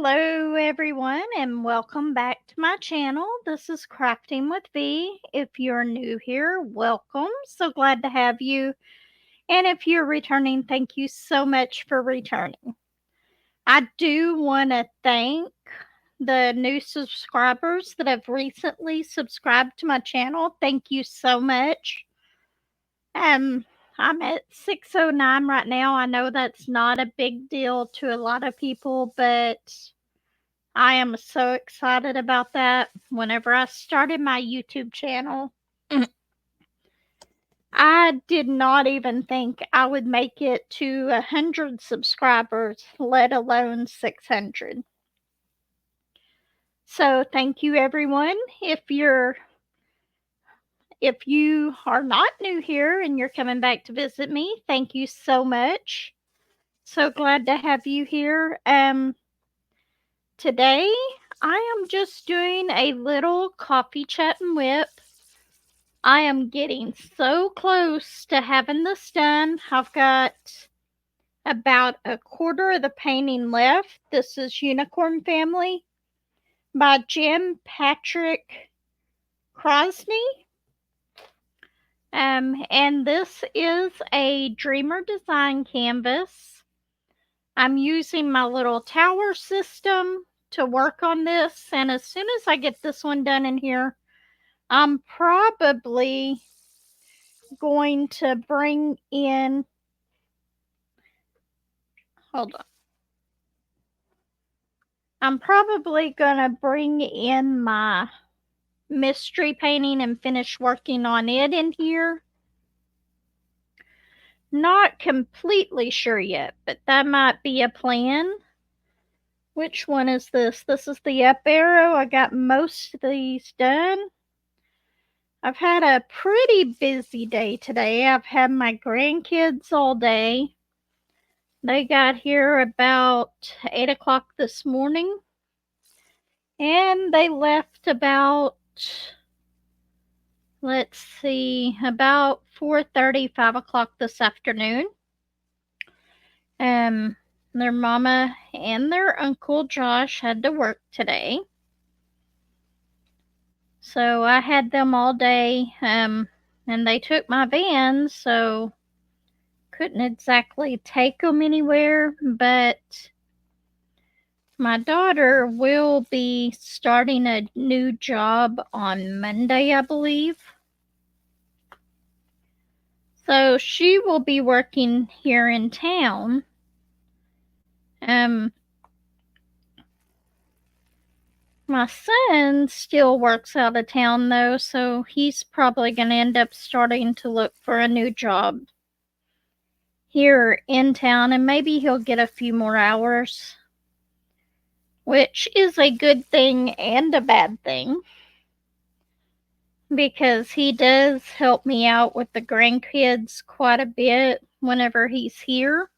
Hello, everyone, and welcome back to my channel. This is Crafting with V. If you're new here, welcome. So glad to have you. And if you're returning, thank you so much for returning. I do want to thank the new subscribers that have recently subscribed to my channel. Thank you so much. I'm at 609 right now. I know that's not a big deal to a lot of people, but I am so excited about that. Whenever I started my YouTube channel, I did not even think I would make it to 100 subscribers, let alone 600. So thank you, everyone. If you are not new here and you're coming back to visit me, thank you so much. So glad to have you here. Today I am just doing a little coffee chat and whip. I am getting so close to having this done. I've got about a quarter of the painting left. This is Unicorn Family by Jim Patrick Crosney. And this is a Dreamer Design canvas. I'm using my little tower system to work on this. And as soon as I get this one done in here, I'm probably going to bring in, hold on. I'm probably going to bring in my mystery painting and finish working on it in here. Not completely sure yet, but that might be a plan. Which one is this? This is the up arrow. I got most of these done. I've had a pretty busy day today. I've had my grandkids all day. They got here about 8 o'clock this morning. And they left about, let's see, about 4:30, 5 o'clock this afternoon. Their mama and their uncle Josh had to work today. So I had them all day, and they took my van, so couldn't exactly take them anywhere, but my daughter will be starting a new job on Monday, I believe. So she will be working here in town. My son still works out of town though, so he's probably going to end up starting to look for a new job here in town, and maybe he'll get a few more hours, which is a good thing and a bad thing, because he does help me out with the grandkids quite a bit whenever he's here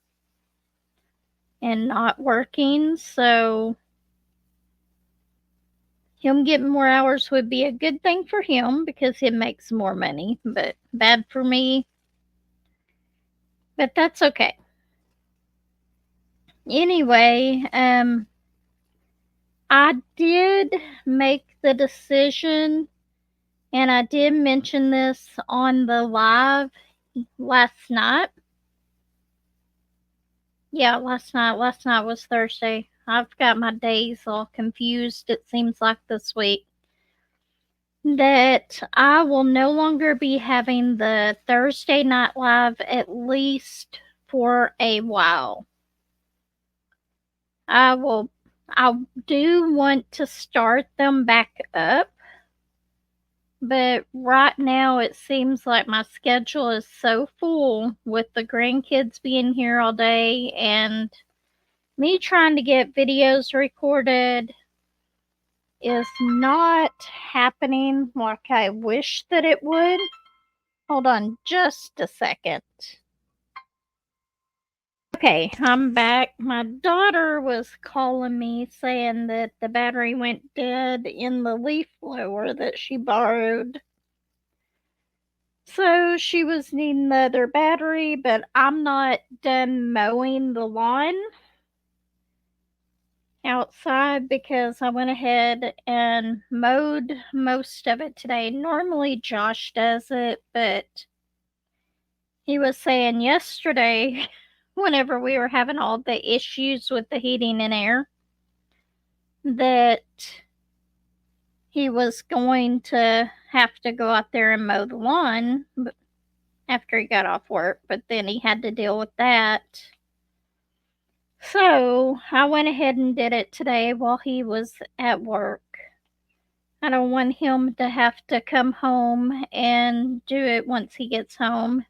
and not working. So him getting more hours would be a good thing for him because it makes more money, but bad for me. But that's okay. Anyway, I did make the decision, and I did mention this on the live last night. Yeah, last night. Last night was Thursday. I've got my days all confused, it seems like, this week. That I will no longer be having the Thursday night live, at least for a while. I do want to start them back up, but right now it seems like my schedule is so full with the grandkids being here all day and me trying to get videos recorded is not happening like I wish that it would. Hold on just a second. Okay, I'm back. My daughter was calling me saying that the battery went dead in the leaf blower that she borrowed. So she was needing the other battery, but I'm not done mowing the lawn. outside because I went ahead and mowed most of it today. Normally Josh does it, but he was saying yesterday, whenever we were having all the issues with the heating and air, that he was going to have to go out there and mow the lawn after he got off work, but then he had to deal with that. So I went ahead and did it today while he was at work. I don't want him to have to come home and do it once he gets home.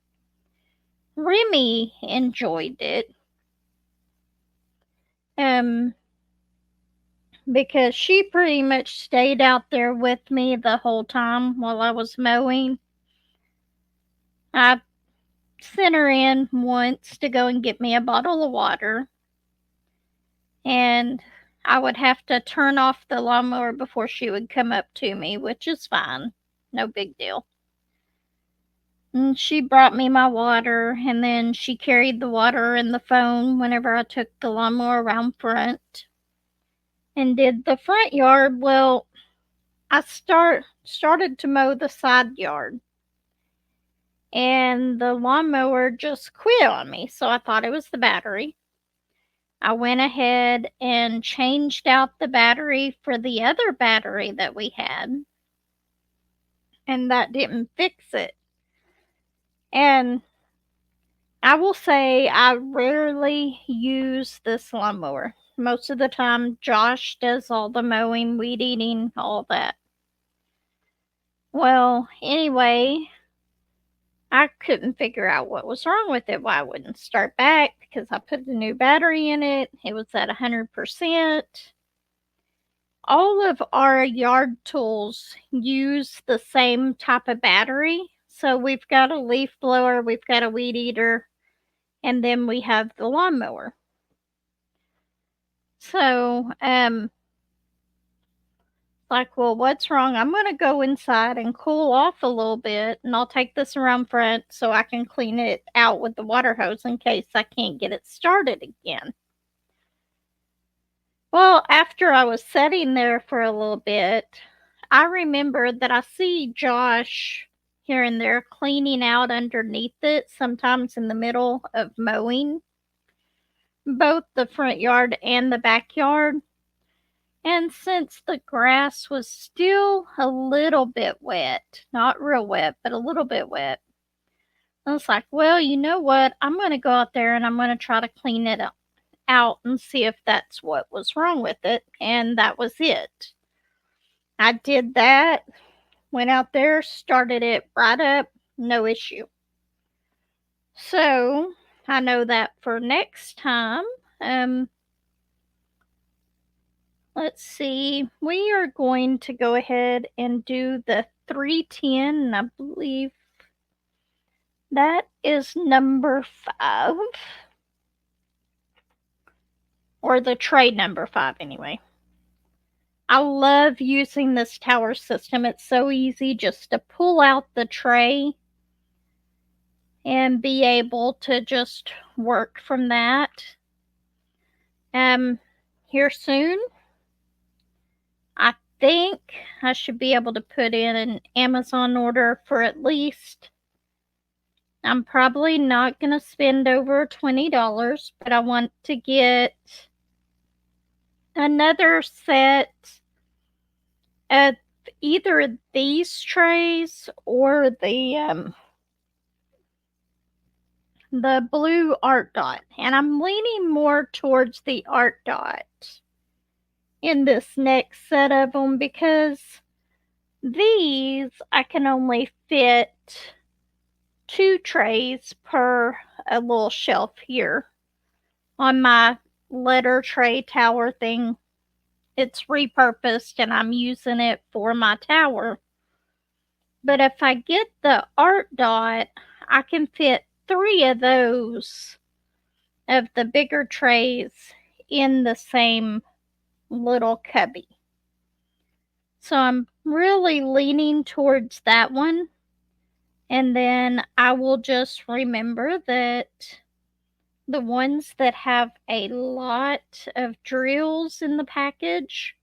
Remy enjoyed it. Because she pretty much stayed out there with me the whole time while I was mowing. I sent her in once to go and get me a bottle of water, and I would have to turn off the lawnmower before she would come up to me, which is fine. No big deal. And she brought me my water, and then she carried the water and the phone whenever I took the lawnmower around front and did the front yard. Well, I started to mow the side yard, and the lawnmower just quit on me, so I thought it was the battery. I went ahead and changed out the battery for the other battery that we had, and that didn't fix it. And I will say I rarely use this lawnmower. Most of the time, Josh does all the mowing, weed eating, all that. Well, anyway, I couldn't figure out what was wrong with it, why it wouldn't start back, because I put a new battery in it. It was at 100%. All of our yard tools use the same type of battery. So we've got a leaf blower, we've got a weed eater, and then we have the lawnmower. So, like, well, what's wrong? I'm going to go inside and cool off a little bit, and I'll take this around front so I can clean it out with the water hose in case I can't get it started again. Well, after I was sitting there for a little bit, I remembered that I see Josh here and there cleaning out underneath it, sometimes in the middle of mowing, both the front yard and the backyard. And since the grass was still a little bit wet, not real wet, but a little bit wet, I was like, well, you know what? I'm going to go out there and I'm going to try to clean it out and see if that's what was wrong with it. And that was it. I did that, went out there, started it right up, no issue. So I know that for next time, let's see, we are going to go ahead and do the 310, and I believe that is number 5, or the tray number 5 anyway. I love using this tower system. It's so easy just to pull out the tray and be able to just work from that. Here soon, I think I should be able to put in an Amazon order for at least, I'm probably not going to spend over $20, but I want to get another set of either these trays or the blue art dot. And I'm leaning more towards the art dot in this next set of them, because these I can only fit 2 trays per a little shelf here on my letter tray tower thing. It's repurposed and I'm using it for my tower. But if I get the art dot, I can fit 3 of those of the bigger trays in the same little cubby. So I'm really leaning towards that one. And then I will just remember that the ones that have a lot of drills in the package,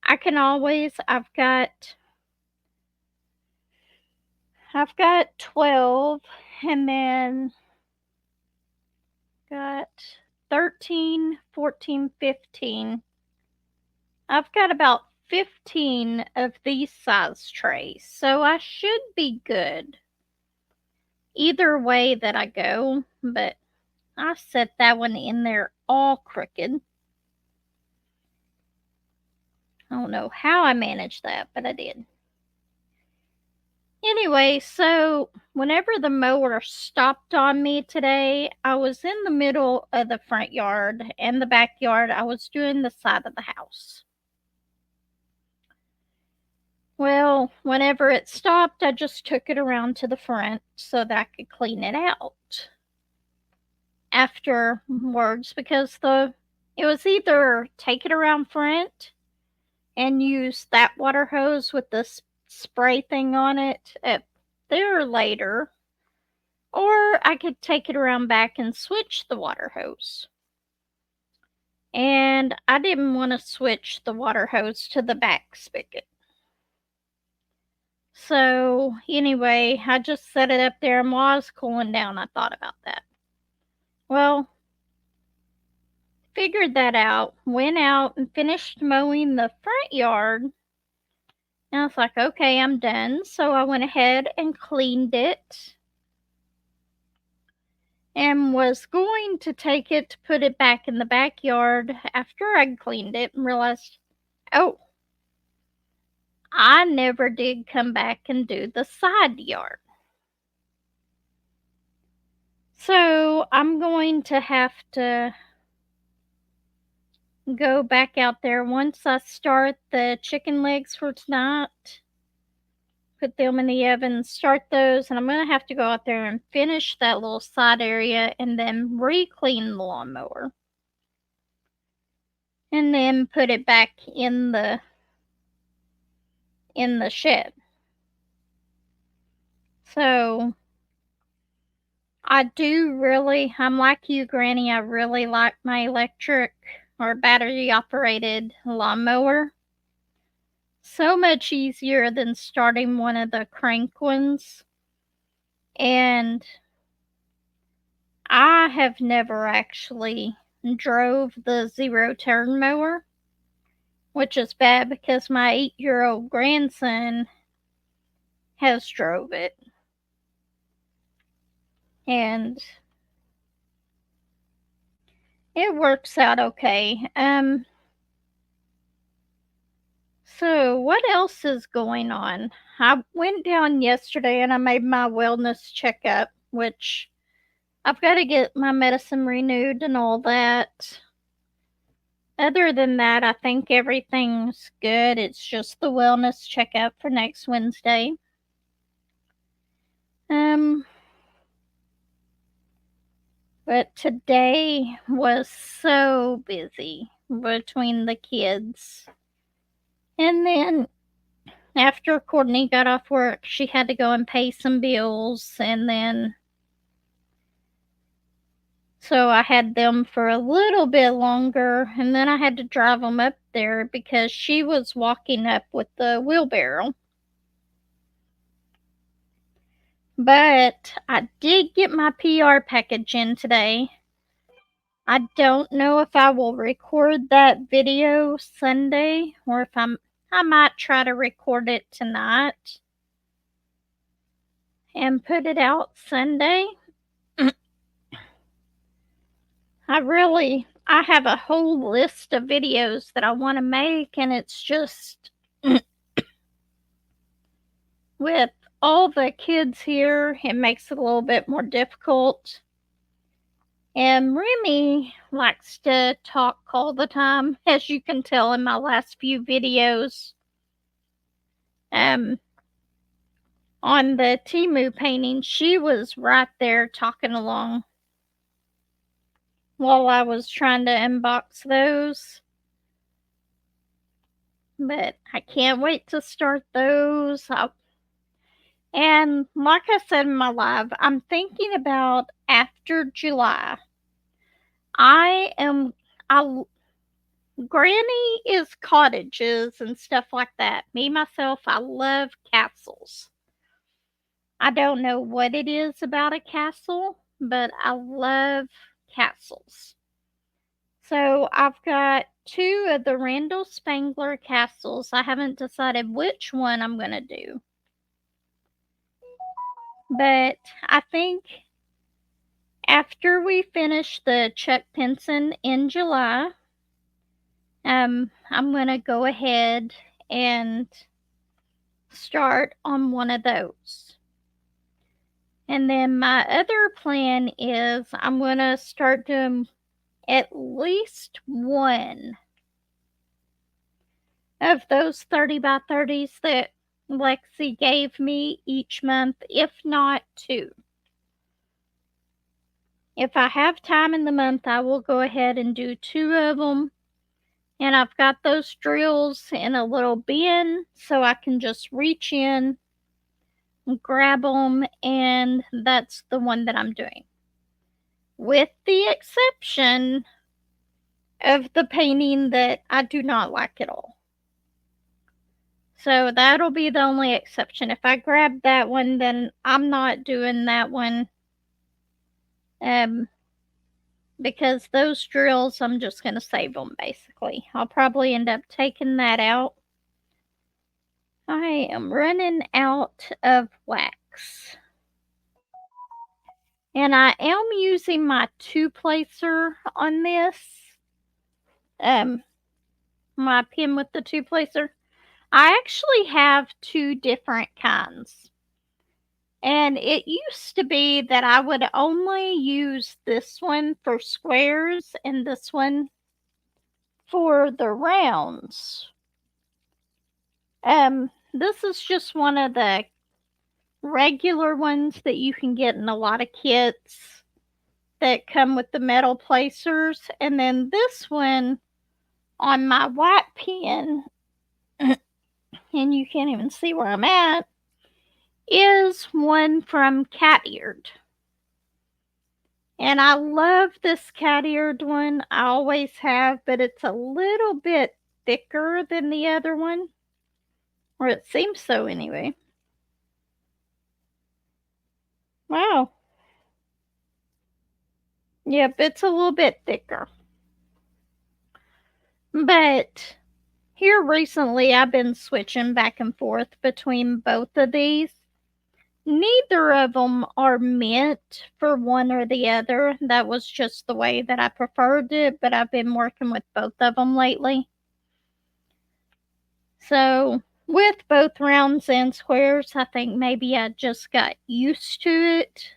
I can always, I've got 12, and then got 13, 14, 15. I've got about 15 of these size trays, so I should be good either way that I go, but I set that one in there all crooked. I don't know how I managed that, but I did. Anyway, so whenever the mower stopped on me today, I was in the middle of the front yard and the backyard. I was doing the side of the house. Well, whenever it stopped, I just took it around to the front so that I could clean it out afterwards, because it was either take it around front and use that water hose with the spray thing on it there later, or I could take it around back and switch the water hose. And I didn't want to switch the water hose to the back spigot. So anyway, I just set it up there, and while I was cooling down, I thought about that. Well, figured that out, went out and finished mowing the front yard. And I was like, okay, I'm done. So I went ahead and cleaned it and was going to take it to put it back in the backyard after I'd cleaned it, and realized, oh, I never did come back and do the side yard. So I'm going to have to go back out there once I start the chicken legs for tonight. Put them in the oven, start those, and I'm going to have to go out there and finish that little side area and then re-clean the lawnmower. And then put it back in the shed. So I'm like you, Granny, I really like my electric or battery operated lawnmower. So much easier than starting one of the crank ones. And I have never actually drove the zero turn mower, which is bad because my 8-year-old grandson has drove it. And it works out okay. So what else is going on? I went down yesterday and I made my wellness checkup, which I've got to get my medicine renewed and all that. Other than that, I think everything's good. It's just the wellness checkup for next Wednesday. But today was so busy between the kids. And then after Courtney got off work, she had to go and pay some bills, and then so I had them for a little bit longer, and then I had to drive them up there because she was walking up with the wheelbarrow. But I did get my PR package in today. I don't know if I will record that video Sunday or if I might try to record it tonight and put it out Sunday. I have a whole list of videos that I want to make, and it's just with all the kids here, it makes it a little bit more difficult. And Remy likes to talk all the time, as you can tell in my last few videos. On the Temu painting, she was right there talking along while I was trying to unbox those. But I can't wait to start those. And like I said in my live, I'm thinking about after July. I am I Granny is cottages and stuff like that. Me myself, I love castles. I don't know what it is about a castle, but I love castles. So I've got two of the Randall Spangler castles. I haven't decided which one I'm going to do. But I think after we finish the Chuck Pinson in July, I'm going to go ahead and start on one of those. And then my other plan is I'm going to start doing at least one of those 30 by 30s that Lexi gave me each month, if not two. If I have time in the month, I will go ahead and do two of them. And I've got those drills in a little bin so I can just reach in, grab them, and that's the one that I'm doing. With the exception of the painting that I do not like at all. So that'll be the only exception. If I grab that one, then I'm not doing that one. Because those drills, I'm just going to save them, basically. I'll probably end up taking that out. I am running out of wax. And I am using my two-placer on this. My pen with the two-placer. I actually have two different kinds. And it used to be that I would only use this one for squares and this one for the rounds. This is just one of the regular ones that you can get in a lot of kits that come with the metal placers. And then this one on my white pen, and you can't even see where I'm at, is one from Cat Eared. And I love this Cat Eared one. I always have, but it's a little bit thicker than the other one. Or it seems so anyway. Wow. Yep, it's a little bit thicker. But here recently I've been switching back and forth between both of these. Neither of them are meant for one or the other. That was just the way that I preferred it, but I've been working with both of them lately. So with both rounds and squares, I think maybe I just got used to it.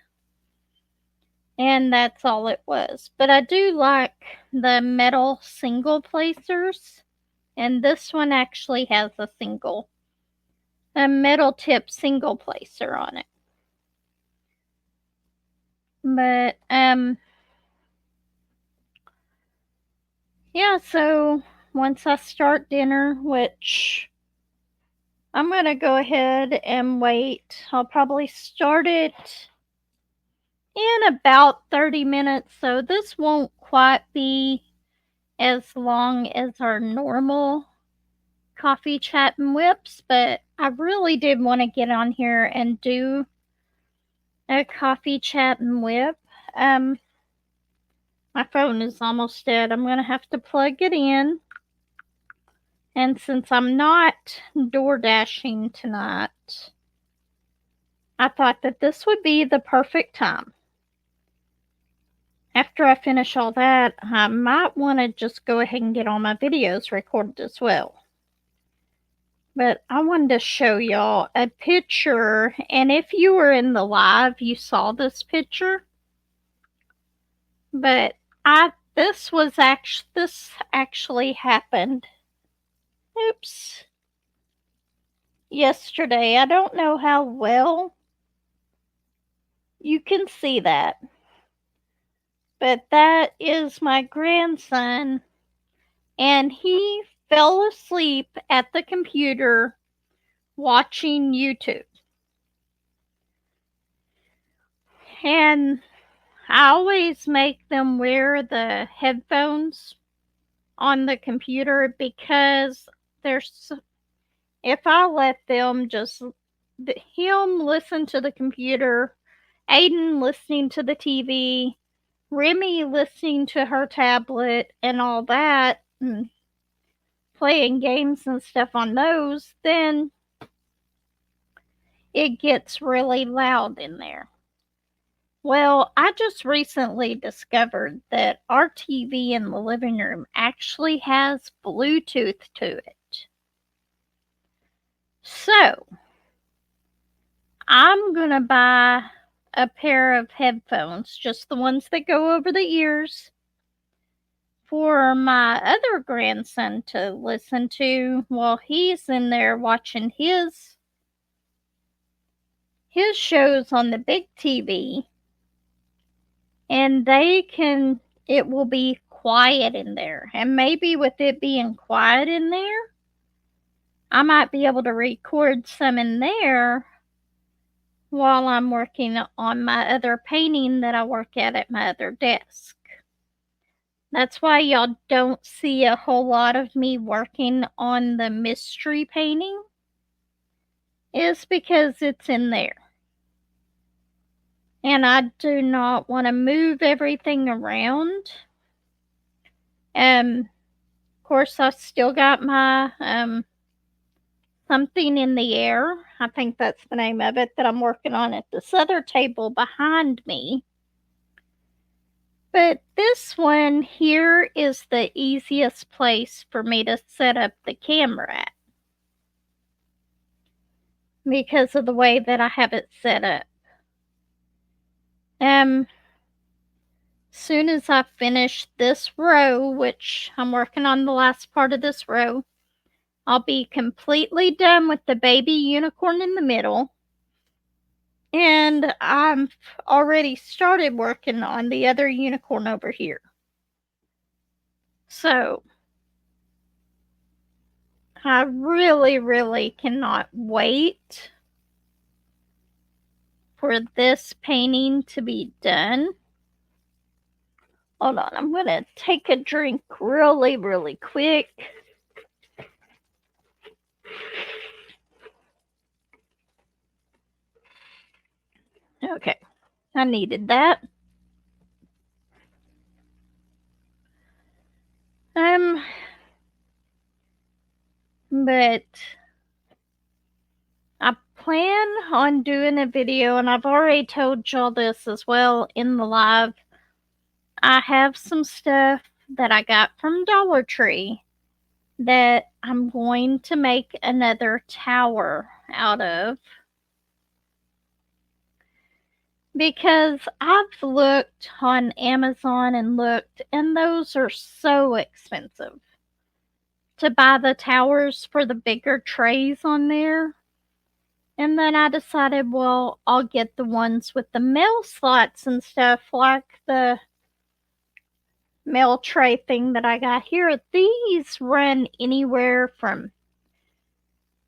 And that's all it was. But I do like the metal single placers. And this one actually has a metal tip single placer on it. But, yeah, so once I start dinner, which I'm going to go ahead and wait. I'll probably start it in about 30 minutes. So this won't quite be as long as our normal coffee chat and whips, but I really did want to get on here and do a coffee chat and whip. My phone is almost dead. I'm going to have to plug it in. And since I'm not door dashing tonight, I thought that this would be the perfect time. After I finish all that, I might want to just go ahead and get all my videos recorded as well. But I wanted to show y'all a picture, and if you were in the live, you saw this picture. But this actually happened. Oops. Yesterday. I don't know how well you can see that. But that is my grandson, and he fell asleep at the computer watching YouTube. And I always make them wear the headphones on the computer because there's if I let them just him listen to the computer, Aiden listening to the TV, Remy listening to her tablet and all that, and playing games and stuff on those, then it gets really loud in there. Well, I just recently discovered that our TV in the living room actually has Bluetooth to it. So, I'm going to buy a pair of headphones, just the ones that go over the ears, for my other grandson to listen to while he's in there watching his shows on the big TV, and it will be quiet in there. And maybe with it being quiet in there, I might be able to record some in there while I'm working on my other painting that I work at my other desk. That's why y'all don't see a whole lot of me working on the mystery painting, is because it's in there. And I do not want to move everything around. Of course, I still got my something in the air. I think that's the name of it that I'm working on at this other table behind me. But this one here is the easiest place for me to set up the camera at, because of the way that I have it set up. Soon as I finish this row, which I'm working on the last part of this row, I'll be completely done with the baby unicorn in the middle. And I've already started working on the other unicorn over here. So, I really, really cannot wait for this painting to be done. Hold on, I'm going to take a drink really, really quick. Okay, I needed that. But I plan on doing a video, and I've already told y'all this as well in the live. I have some stuff that I got from Dollar Tree that I'm going to make another tower out of, because I've looked on Amazon and those are so expensive to buy the towers for the bigger trays on there. And then I decided, well, I'll get the ones with the mail slots and stuff, like the mail tray thing that I got here. These run anywhere from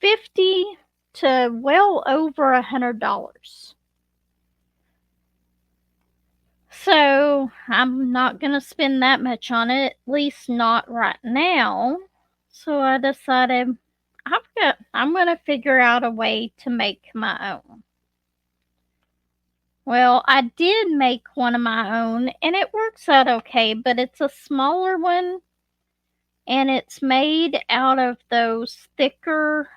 $50 to well over $100. So I'm not going to spend that much on it, at least not right now. So I decided I'm going to figure out a way to make my own. Well, I did make one of my own, and it works out okay, but it's a smaller one, and it's made out of those thicker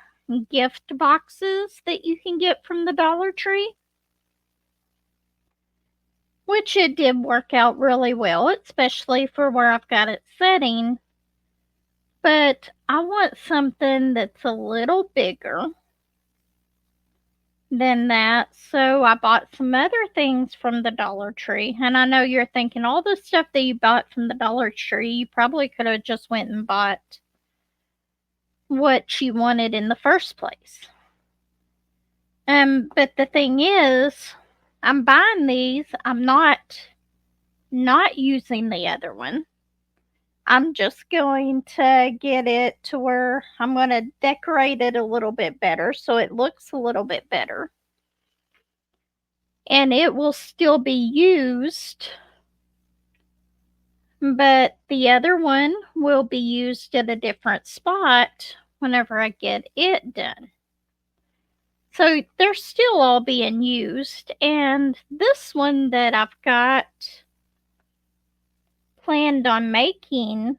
gift boxes that you can get from the Dollar Tree, which it did work out really well, especially for where I've got it setting. But I want something that's a little bigger than that, so I bought some other things from the Dollar Tree. And I know you're thinking, all the stuff that you bought from the Dollar Tree, you probably could have just went and bought what you wanted in the first place. But the thing is, I'm buying these. I'm not using the other one. I'm just going to get it to where I'm going to decorate it a little bit better so it looks a little bit better. and it will still be used, but the other one will be used at a different spot whenever I get it done. So they're still all being used, and this one that I've got planned on making,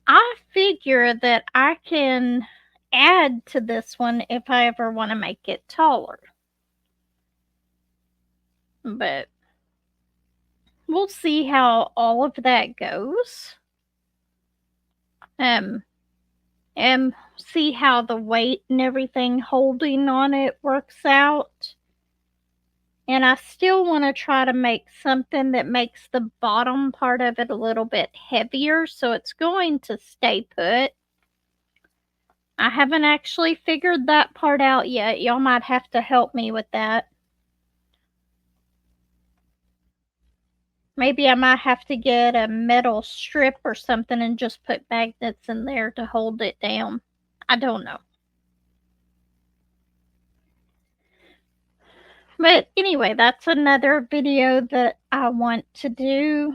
I figure that I can add to this one if I ever want to make it taller. But we'll see how all of that goes. And see how the weight and everything holding on it works out. And I still want to try to make something that makes the bottom part of it a little bit heavier, so it's going to stay put. I haven't actually figured that part out yet. Y'all might have to help me with that. Maybe I might have to get a metal strip or something and just put magnets in there to hold it down. I don't know. But anyway, that's another video that I want to do.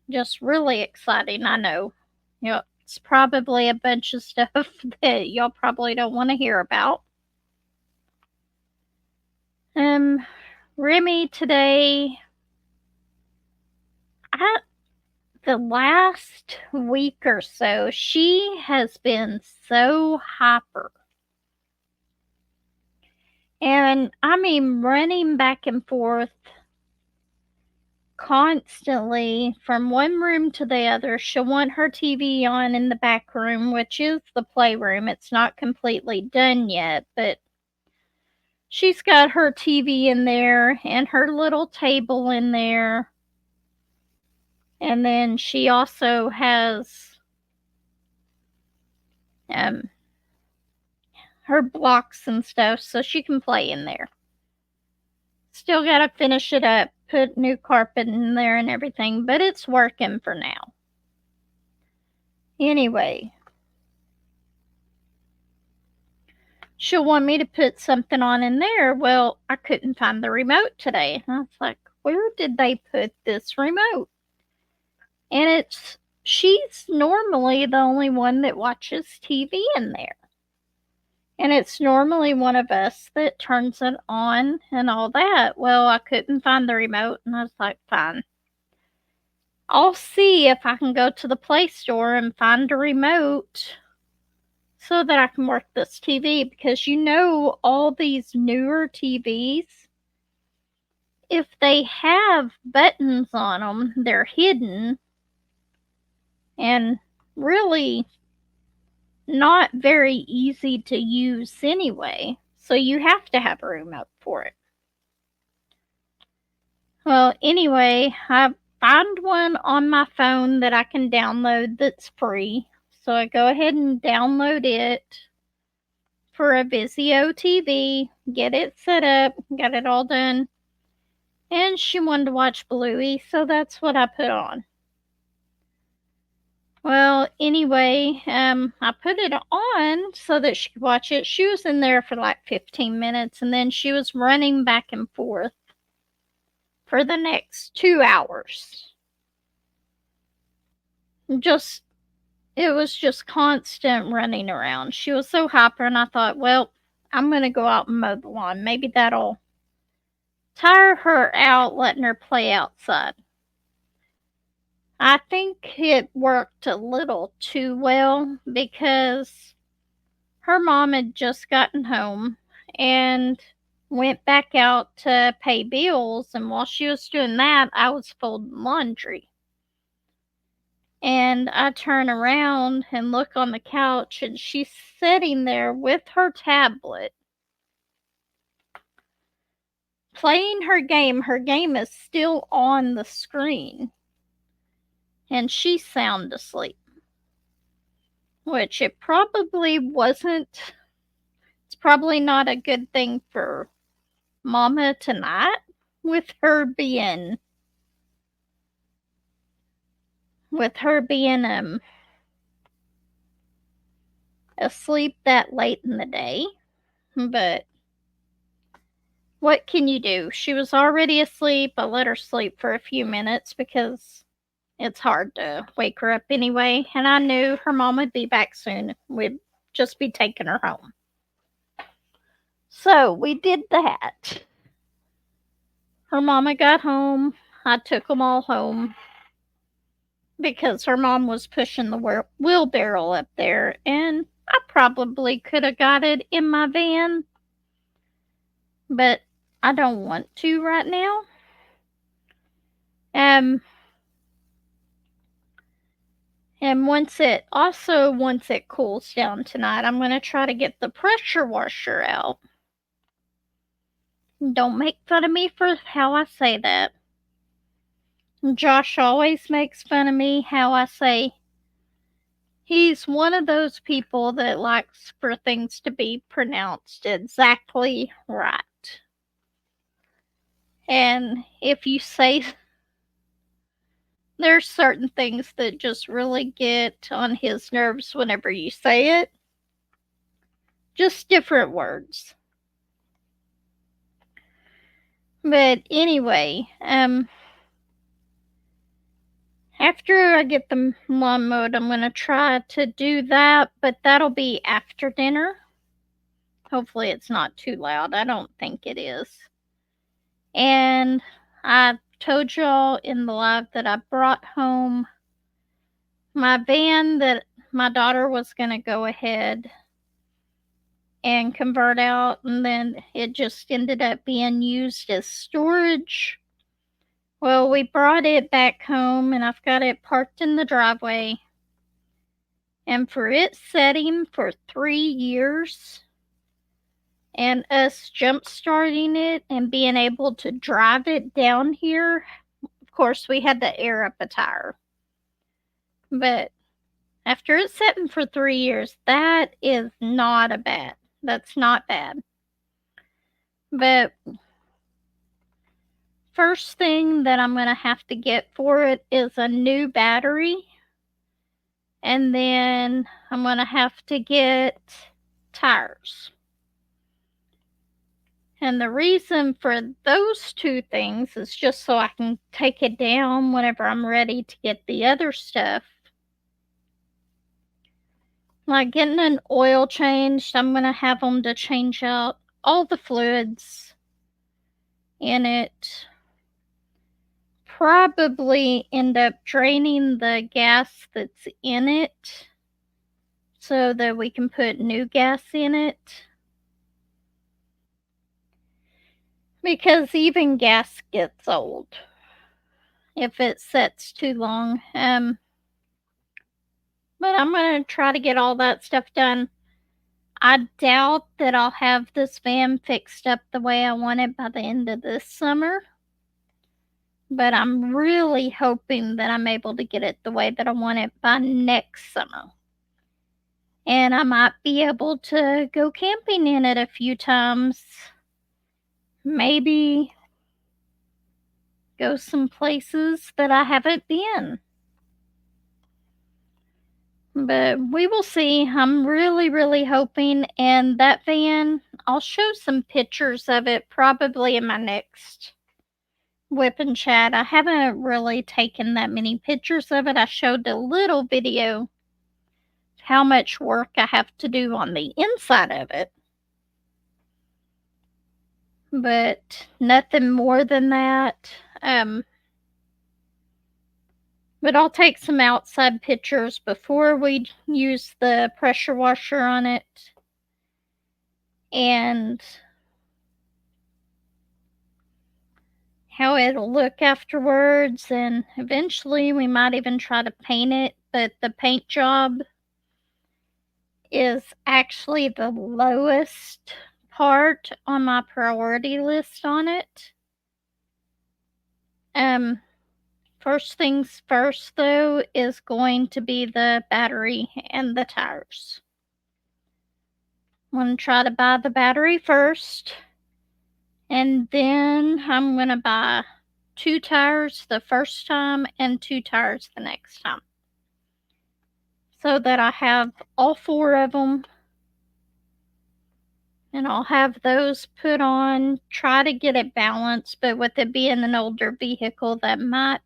Just really exciting, I know. Yep, it's probably a bunch of stuff that y'all probably don't want to hear about. Remy today, the last week or so, she has been so hyper. And I mean, running back and forth constantly from one room to the other. She'll want her TV on in the back room, which is the playroom. It's not completely done yet, but she's got her TV in there and her little table in there. And then she also has her blocks and stuff, so she can play in there. Still got to finish it up, put new carpet in there and everything, but it's working for now. Anyway, she'll want me to put something on in there. Well, I couldn't find the remote today. And I was like, where did they put this remote? And she's normally the only one that watches TV in there. And it's normally one of us that turns it on and all that. Well, I couldn't find the remote, and I was like, fine. I'll see if I can go to the Play Store and find a remote so that I can work this TV, because all these newer TVs, if they have buttons on them, they're hidden and really not very easy to use anyway, so you have to have a remote for it. Well, anyway, I found one on my phone that I can download that's free, so I go ahead and download it for a Vizio TV, get it set up, got it all done, and she wanted to watch Bluey, so that's what I put on. Well, anyway, I put it on so that she could watch it. She was in there for like 15 minutes, and then she was running back and forth for the next 2 hours. It was just constant running around. She was so hyper, and I thought, well, I'm going to go out and mow the lawn. Maybe that'll tire her out, letting her play outside. I think it worked a little too well because her mom had just gotten home and went back out to pay bills, and while she was doing that, I was folding laundry. And I turn around and look on the couch, and she's sitting there with her tablet playing her game. Her game is still on the screen, and she's sound asleep, which it probably wasn't. It's probably not a good thing for Mama tonight, with her being asleep that late in the day. But what can you do? She was already asleep. I let her sleep for a few minutes because it's hard to wake her up anyway. And I knew her mom would be back soon. We'd just be taking her home. So we did that. Her mama got home. I took them all home because her mom was pushing the wheelbarrow up there, and I probably could have got it in my van, but I don't want to right now. And once it cools down tonight, I'm going to try to get the pressure washer out. Don't make fun of me for how I say that. Josh always makes fun of me how I say. He's one of those people that likes for things to be pronounced exactly right. And if you say, there's certain things that just really get on his nerves whenever you say it. Just different words. But anyway, after I get the lawn mowed, I'm going to try to do that, but that'll be after dinner. Hopefully it's not too loud. I don't think it is. And I told y'all in the live that I brought home my van that my daughter was going to go ahead and convert out, and then it just ended up being used as storage. Well, we brought it back home, and I've got it parked in the driveway. And for it setting for 3 years and us jump starting it and being able to drive it down here, of course, we had to air up a tire. But after it's setting for 3 years, that's not bad. But first thing that I'm going to have to get for it is a new battery. And then I'm going to have to get tires. And the reason for those two things is just so I can take it down whenever I'm ready to get the other stuff. Like getting an oil changed, I'm going to have them to change out all the fluids in it. Probably end up draining the gas that's in it so that we can put new gas in it. Because even gas gets old if it sets too long. But I'm going to try to get all that stuff done. I doubt that I'll have this van fixed up the way I want it by the end of this summer. But I'm really hoping that I'm able to get it the way that I want it by next summer. And I might be able to go camping in it a few times. Maybe go some places that I haven't been. But we will see. I'm really, really hoping. And that van, I'll show some pictures of it probably in my next WIP and chat. I haven't really taken that many pictures of it. I showed a little video how much work I have to do on the inside of it. But nothing more than that. But I'll take some outside pictures before we use the pressure washer on it. And how it'll look afterwards. And eventually we might even try to paint it. But the paint job is actually the lowest part on my priority list on it. First things first, though, is going to be the battery and the tires. I'm going to try to buy the battery first, and then I'm going to buy 2 tires the first time and 2 tires the next time, so that I have all 4 of them. And I'll have those put on, try to get it balanced, but with it being an older vehicle, that might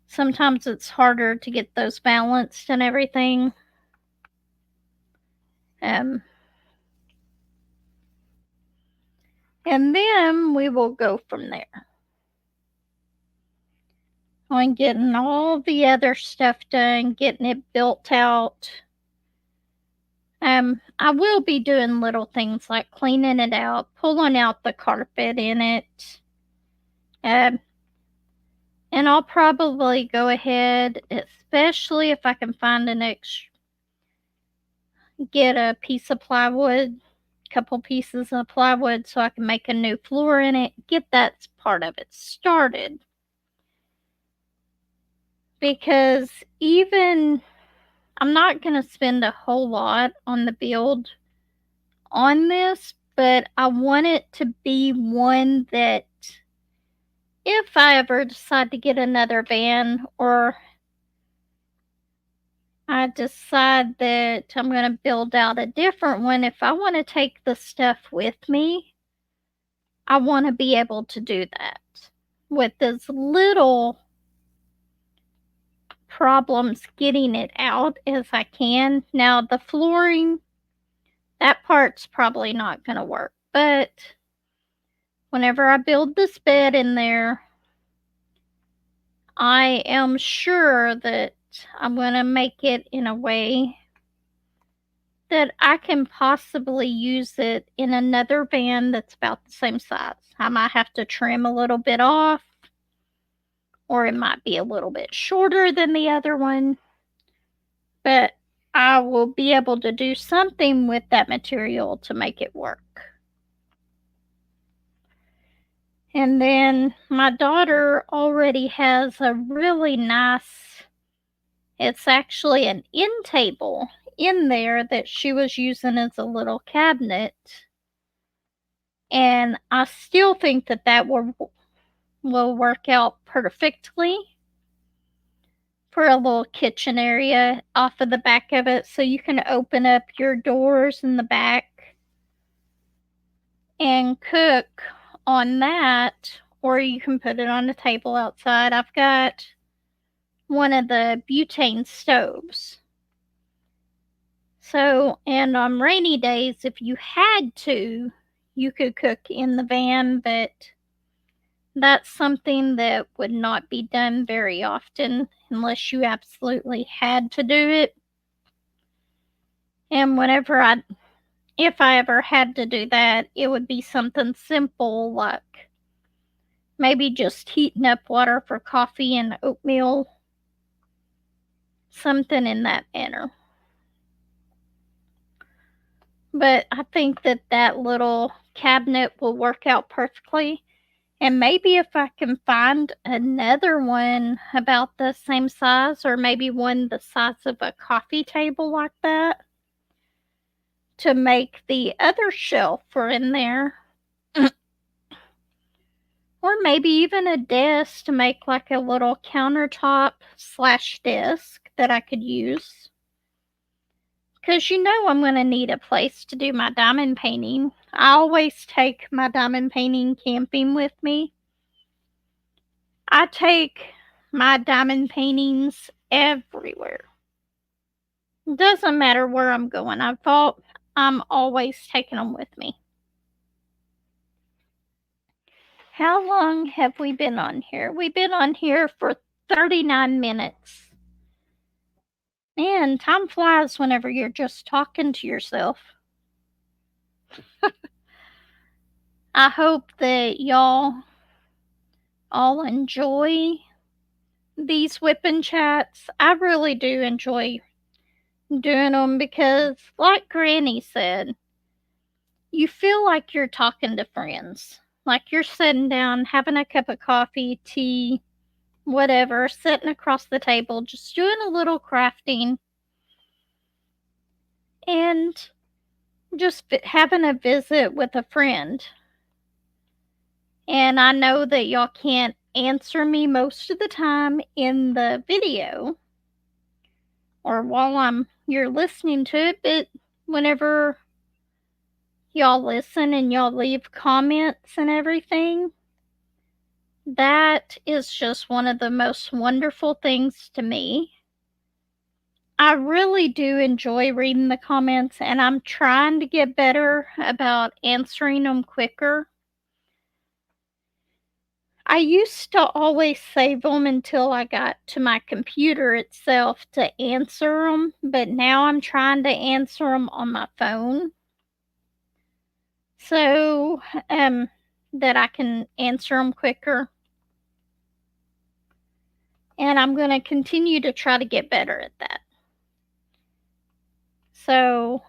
sometimes it's harder to get those balanced and everything. Um, and then we will go from there on getting all the other stuff done, getting it built out. I will be doing little things like cleaning it out, pulling out the carpet in it. Um, and I'll probably go ahead, especially if I can find an extra, get a piece of plywood, couple pieces of plywood so I can make a new floor in it, get that part of it started. Because even I'm not going to spend a whole lot on the build on this, but I want it to be one that if I ever decide to get another van, or I decide that I'm going to build out a different one, if I want to take the stuff with me, I want to be able to do that with as little problems getting it out as I can. Now, the flooring, that part's probably not going to work, but whenever I build this bed in there, I am sure that I'm going to make it in a way that I can possibly use it in another van that's about the same size. I might have to trim a little bit off, or it might be a little bit shorter than the other one, but I will be able to do something with that material to make it work. And then my daughter already has a really nice, it's actually an end table in there that she was using as a little cabinet. And I still think that that will work out perfectly for a little kitchen area off of the back of it, so you can open up your doors in the back and cook on that, or you can put it on the table outside. I've got one of the butane stoves. So, and on rainy days, if you had to, you could cook in the van, but that's something that would not be done very often unless you absolutely had to do it. And if I ever had to do that, it would be something simple like maybe just heating up water for coffee and oatmeal, something in that manner. But I think that that little cabinet will work out perfectly. And maybe if I can find another one about the same size, or maybe one the size of a coffee table like that, to make the other shelf for in there. Or maybe even a desk to make like a little countertop / desk that I could use. Because you know I'm going to need a place to do my diamond painting. I always take my diamond painting camping with me. I take my diamond paintings everywhere. Doesn't matter where I'm going. I'm always taking them with me. How long have we been on here? We've been on here for 39 minutes. Man, time flies whenever you're just talking to yourself. I hope that y'all all enjoy these whipping chats. I really do enjoy doing them because, like Granny said, you feel like you're talking to friends. Like you're sitting down, having a cup of coffee, tea, whatever, sitting across the table, just doing a little crafting and just having a visit with a friend. And I know that y'all can't answer me most of the time in the video or while you're listening to it, but whenever y'all listen and y'all leave comments and everything. That is just one of the most wonderful things to me. I really do enjoy reading the comments, and I'm trying to get better about answering them quicker. I used to always save them until I got to my computer itself to answer them, but now I'm trying to answer them on my phone. So, that I can answer them quicker. And I'm going to continue to try to get better at that. So,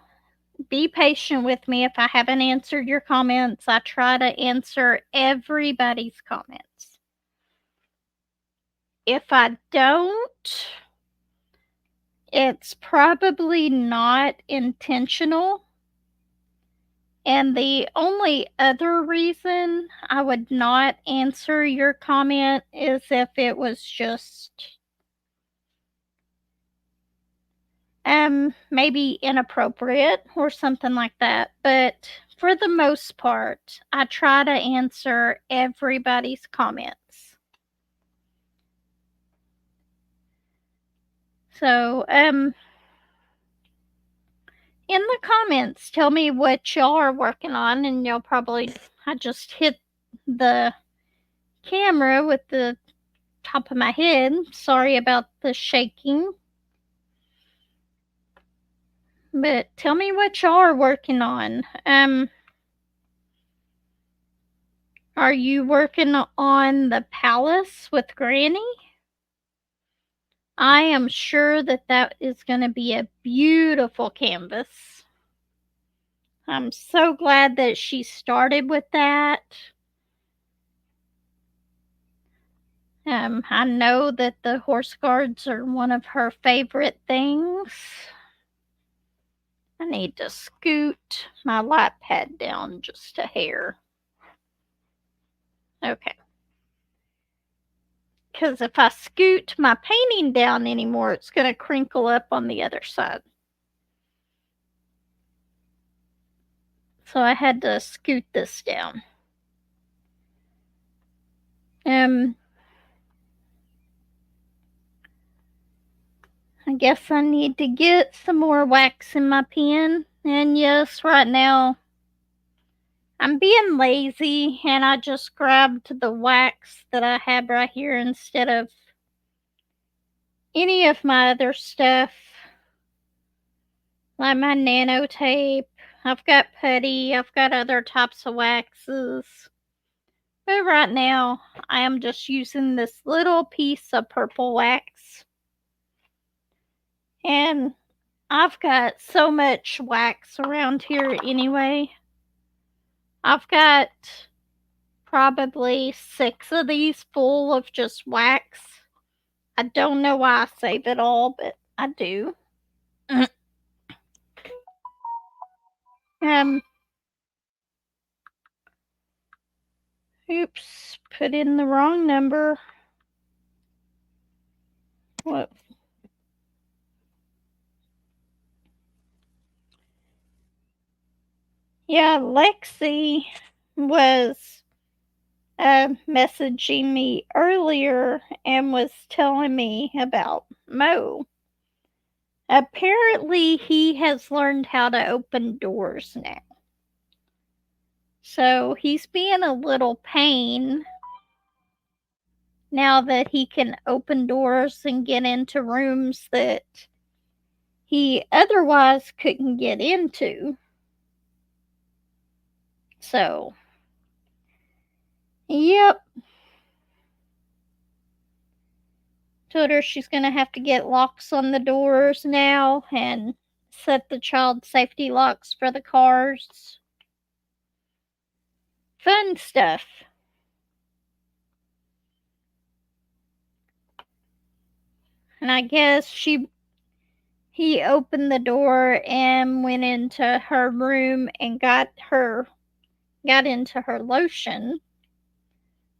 be patient with me if I haven't answered your comments. I try to answer everybody's comments. If I don't, it's probably not intentional. And the only other reason I would not answer your comment is if it was just maybe inappropriate or something like that. But for the most part, I try to answer everybody's comments. So, in the comments, tell me what y'all are working on, and y'all probably, I just hit the camera with the top of my head. Sorry about the shaking. But tell me what y'all are working on. Are you working on the palace with Granny? I am sure that that is going to be a beautiful canvas. I'm so glad that she started with that. I know that the horse guards are one of her favorite things. I need to scoot my light pad down just a hair. Okay. Because if I scoot my painting down anymore, it's going to crinkle up on the other side. So I had to scoot this down. I guess I need to get some more wax in my pen. And yes, right now I'm being lazy and I just grabbed the wax that I have right here instead of any of my other stuff. Like my nano tape. I've got putty. I've got other types of waxes. But right now, I am just using this little piece of purple wax. And I've got so much wax around here anyway. I've got probably 6 of these full of just wax. I don't know why I save it all, but I do. Oops, put in the wrong number. What? Yeah, Lexi was messaging me earlier and was telling me about Mo. Apparently, he has learned how to open doors now. So he's being a little pain now that he can open doors and get into rooms that he otherwise couldn't get into. So, yep. Told her she's going to have to get locks on the doors now and set the child safety locks for the cars. Fun stuff. And I guess he opened the door and went into her room and got into her lotion.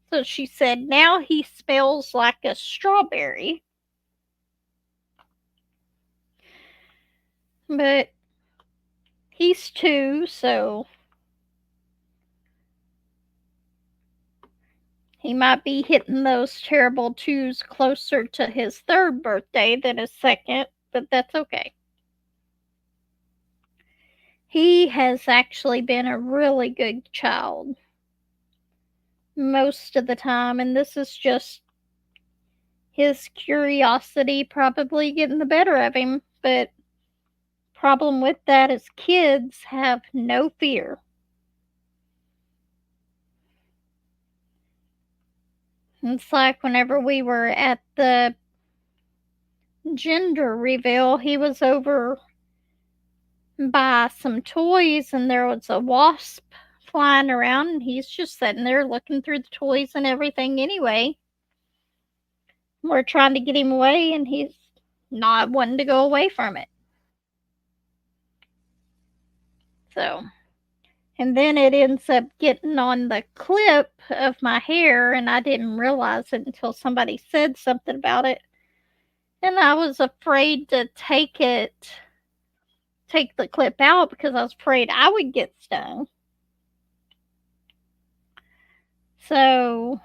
So she said now he smells like a strawberry. But he's 2, so He might be hitting those terrible twos closer to his third birthday than his second, but that's okay. He has actually been a really good child most of the time, and this is just his curiosity probably getting the better of him. But problem with that is kids have no fear. It's like whenever we were at the gender reveal, he was over by some toys and there was a wasp flying around, and he's just sitting there looking through the toys and everything anyway. We're trying to get him away and he's not wanting to go away from it. So, and then it ends up getting on the clip of my hair, and I didn't realize it until somebody said something about it. And I was afraid to take the clip out because I was afraid I would get stung. So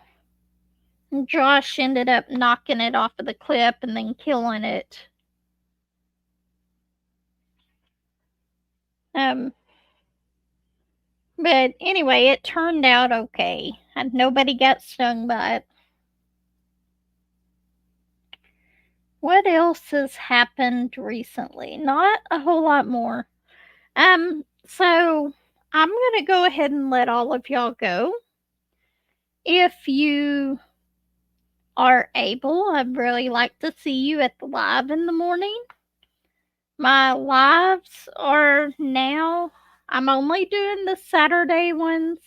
Josh ended up knocking it off of the clip and then killing it. But anyway, it turned out okay, and nobody got stung by it. What else has happened recently? Not a whole lot more. So I'm gonna go ahead and let all of y'all go. If you are able, I'd really like to see you at the live in the morning. My lives are now, I'm only doing the Saturday ones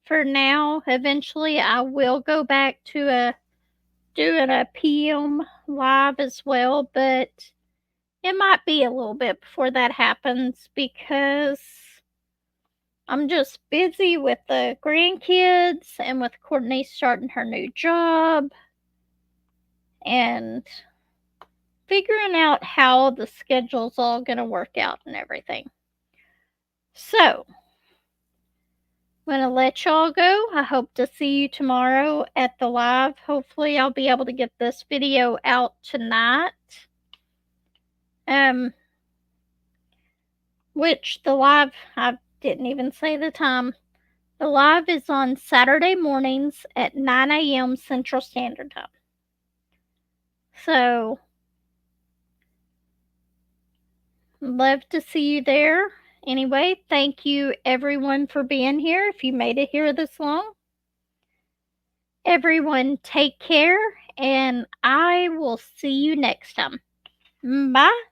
for now. Eventually I will go back to doing a PM live as well, but it might be a little bit before that happens because I'm just busy with the grandkids and with Courtney starting her new job and figuring out how the schedule's all going to work out and everything. So, I'm going to let y'all go. I hope to see you tomorrow at the live. Hopefully, I'll be able to get this video out tonight. Which the live, I didn't even say the time. The live is on Saturday mornings at 9 a.m. Central Standard Time. So, love to see you there. Anyway, thank you everyone for being here. If you made it here this long, everyone take care, and I will see you next time. Bye.